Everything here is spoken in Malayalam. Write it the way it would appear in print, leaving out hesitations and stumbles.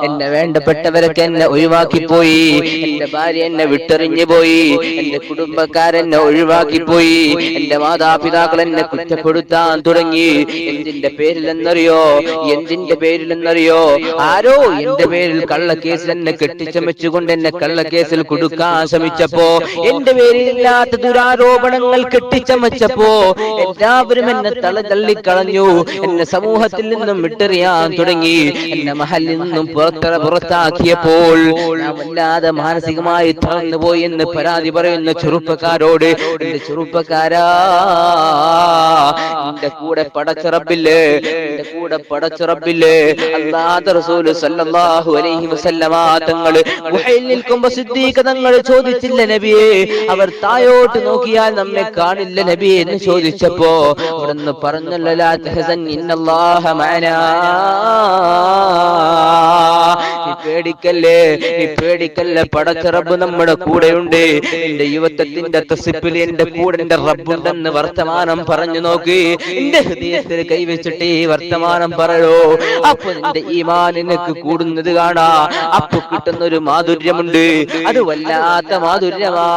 എന്നെ വേണ്ടപ്പെട്ടവരൊക്കെ എന്നെ ഒഴിവാക്കിപ്പോയി, എന്റെ ഭാര്യ എന്നെ വിട്ടെറിഞ്ഞു പോയി, എന്റെ കുടുംബക്കാരെന്നെ ഒഴിവാക്കിപ്പോയി, എന്റെ മാതാപിതാക്കൾ എന്നെ കുറ്റപ്പെടുത്താൻ തുടങ്ങി. എന്തിന്റെ പേരിലെന്നറിയോ? എന്തിന്റെ പേരിലെന്നറിയോ? ആരോ എന്റെ പേരിൽ കള്ളക്കേസിൽ എന്നെ കെട്ടിച്ചമച്ചുകൊണ്ട് എന്നെ കള്ളക്കേസിൽ കൊടുക്കാൻ ശ്രമിച്ചപ്പോ, എന്റെ പേരിലില്ലാത്ത ദുരാരോപണങ്ങൾ കെട്ടിച്ചമച്ചപ്പോ എല്ലാവരും എന്നെ തള്ളിക്കളഞ്ഞു. എന്നെ സമൂഹത്തിൽ നിന്നും വിട്ടെറിയാൻ തുടങ്ങി. എന്നെ മഹലിൽ നിന്നും പുറത്താക്കിയപ്പോൾ ഞാൻ വല്ലാതെ മാനസികമായി തളർന്നുപോയി എന്ന് പരാതി പറയുന്ന ചെറുപ്പക്കാരോട്, എന്റെ ചെറുപ്പക്കാരാ, എന്റെ കൂടെ പടച്ചറബില്ലേ, എന്റെ കൂടെ പടച്ചറബില്ലേ, അല്ലാഹുവിന്റെ റസൂൽ സല്ലല്ലാഹു അലൈഹി വസല്ലമ തങ്ങള് ഗുഹയിൽ നിൽക്കുമ്പോൾ സിദ്ദീഖ് തങ്ങൾ ചോദിച്ചില്ല നബിയേ, അവർ താഴോട്ട് നോക്കിയാൽ നമ്മെ കാണില്ല നബിയേ എന്ന് ചോദിച്ചപ്പോ അവിടുന്ന് പറഞ്ഞല്ലോ, ലാ തഹസൻ ഇന്നല്ലാഹ മഅനാ, നീ പേടിക്കല്ലേ, നീ പേടിക്കല്ലേ, പടച്ച റബ്ബ് നമ്മുടെ കൂടെയുണ്ട്. എന്റെ യുവത്വത്തിന്റെ തസിപ്പിൽ എന്റെ കൂടെ എന്റെ റബ്ബുണ്ടെന്ന് വർത്തമാനം പറഞ്ഞു നോക്കി. എന്റെ ഹൃദയത്തിൽ കൈവച്ചിട്ട് ഈ വർത്തമാനം പറയോ, അപ്പൊ നിന്റെ ഈമാൻ നിനക്ക് കൂടുന്നത് കാണാ. അപ്പൊ കിട്ടുന്ന ഒരു മാധുര്യമുണ്ട്, അത് വല്ലാത്ത മാധുര്യമാ.